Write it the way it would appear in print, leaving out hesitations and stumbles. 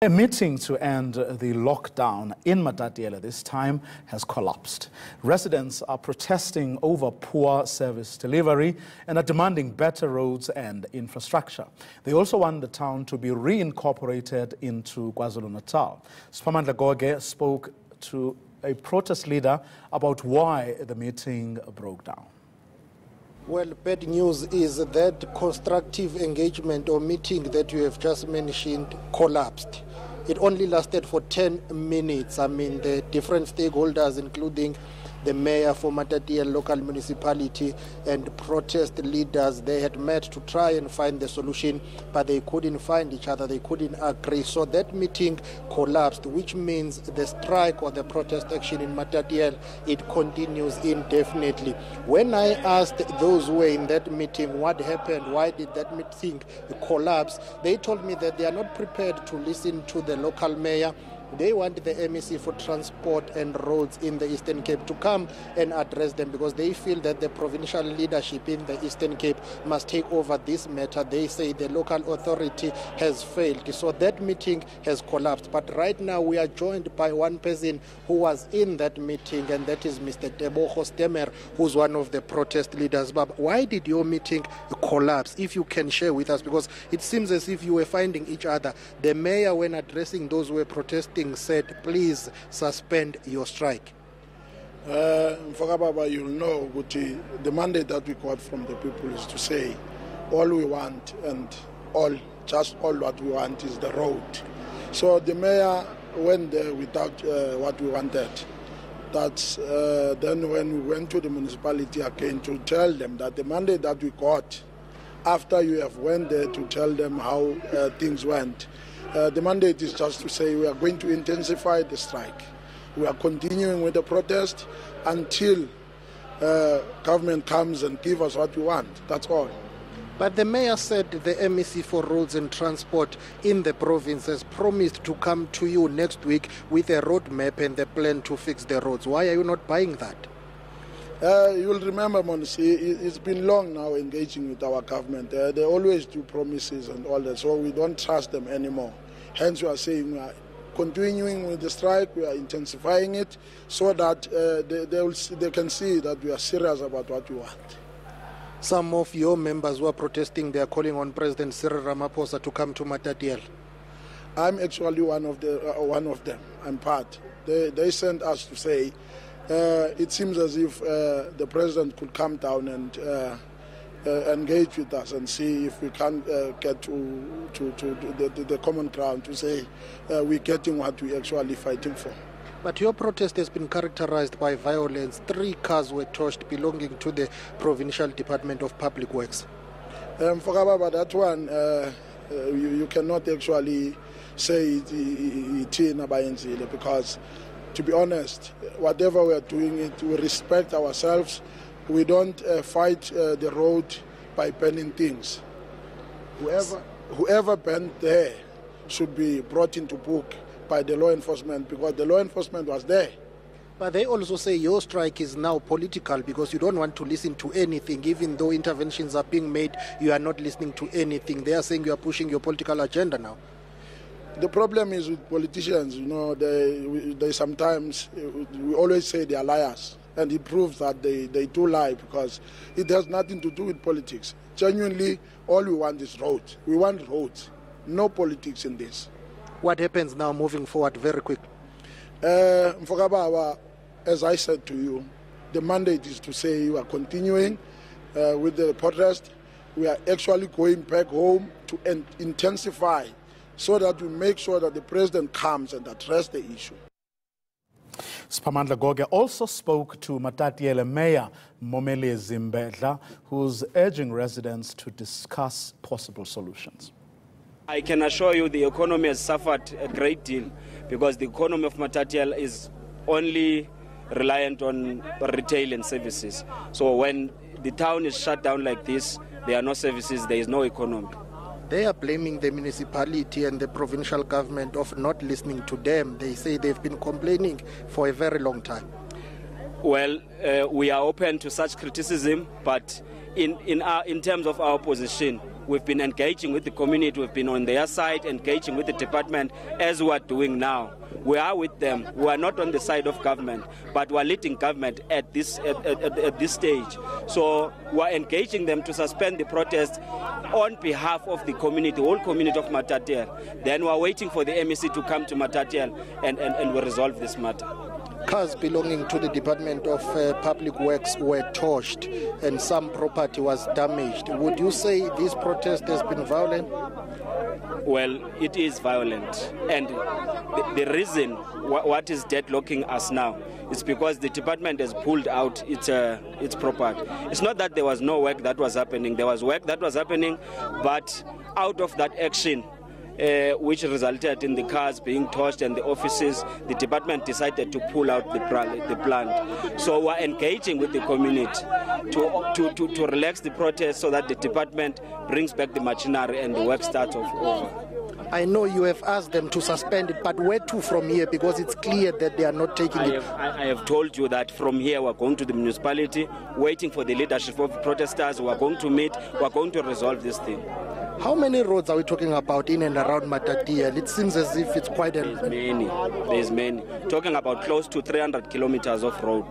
A meeting to end the lockdown in Matatiele this time has collapsed. Residents are protesting over poor service delivery and are demanding better roads and infrastructure. They also want the town to be reincorporated into KwaZulu-Natal. Spamandla Goge spoke to a protest leader about why the meeting broke down. Well, bad news is that constructive engagement or meeting that you have just mentioned collapsed. It only lasted for 10 minutes. The different stakeholders, including the mayor for Matatiele local municipality and protest leaders, they had met to try and find the solution, but they couldn't find each other. They couldn't agree. So that meeting collapsed, which means the strike or the protest action in Matatiele, it continues indefinitely. When I asked those who were in that meeting what happened, why did that meeting collapse, they told me that they are not prepared to listen to the local mayor. They want the MEC for Transport and Roads in the Eastern Cape to come and address them because they feel that the provincial leadership in the Eastern Cape must take over this matter. They say the local authority has failed. So that meeting has collapsed. But right now we are joined by one person who was in that meeting, and that is Mr. Tebogo Stemer, who's one of the protest leaders. But why did your meeting collapse? If you can share with us, because it seems as if you were finding each other. The mayor, when addressing those who were protesting, said, please suspend your strike. Mfakababa, you'll know the mandate that we got from the people is to say all we want and all what we want is the road. So the mayor went there without what we wanted. That's then when we went to the municipality again to tell them that the mandate that we got, after you have went there to tell them how things went, the mandate is just to say we are going to intensify the strike. We are continuing with the protest until government comes and gives us what we want. That's all. But the mayor said the MEC for Roads and Transport in the province has promised to come to you next week with a roadmap and the plan to fix the roads. Why are you not buying that? You'll remember, Monsi, it's been long now engaging with our government. They always do promises and all that, so we don't trust them anymore. Hence, we are saying we are continuing with the strike, we are intensifying it, so that they can see that we are serious about what we want. Some of your members who are protesting, they are calling on President Cyril Ramaphosa to come to Matatiele. I'm actually one of them. I'm part. They sent us to say, it seems as if the president could come down and engage with us and see if we can get to the common ground to say we're getting what we're actually fighting for. But your protest has been characterized by violence. 3 cars were torched belonging to the Provincial Department of Public Works. But that one, you cannot actually say it because, to be honest, whatever we are doing, we respect ourselves. We don't fight the road by banning things. Whoever banned there should be brought into book by the law enforcement because the law enforcement was there. But they also say your strike is now political because you don't want to listen to anything. Even though interventions are being made, you are not listening to anything. They are saying you are pushing your political agenda now. The problem is with politicians, they sometimes, we always say they are liars. And it proves that they do lie because it has nothing to do with politics. Genuinely, all we want is roads. We want roads, no politics in this. What happens now moving forward very quick? Mfokababa, as I said to you, the mandate is to say you are continuing with the protest. We are actually going back home to intensify so that we make sure that the president comes and addresses the issue. Spamandla Goge also spoke to Matatiele Mayor Momele Zimbedla, who's urging residents to discuss possible solutions. I can assure you the economy has suffered a great deal because the economy of Matatiele is only reliant on retail and services. So when the town is shut down like this, there are no services, there is no economy. They are blaming the municipality and the provincial government of not listening to them. They say they've been complaining for a very long time. Well, we are open to such criticism, but in terms of our position, we've been engaging with the community, we've been on their side, engaging with the department as we are doing now. We are with them. We are not on the side of government, but we are leading government at this stage. So we are engaging them to suspend the protest on behalf of the community, the whole community of Matatiele. Then we are waiting for the MEC to come to Matatiele and we resolve this matter. Cars belonging to the Department of Public Works were torched and some property was damaged. Would you say this protest has been violent? Well, it is violent, and the reason what is deadlocking us now is because the department has pulled out its property. It's not that there was no work that was happening. There was work that was happening, but out of that action, which resulted in the cars being torched and the offices, the department decided to pull out the plant. So we're engaging with the community to relax the protest so that the department brings back the machinery and the work starts over. I know you have asked them to suspend it, but where to from here? Because it's clear that they are not taking it. I have told you that from here we're going to the municipality, waiting for the leadership of the protesters. We're going to meet, we're going to resolve this thing. How many roads are we talking about in and around Matatiele? It seems as if it's quite There's many. Talking about close to 300 kilometers of road.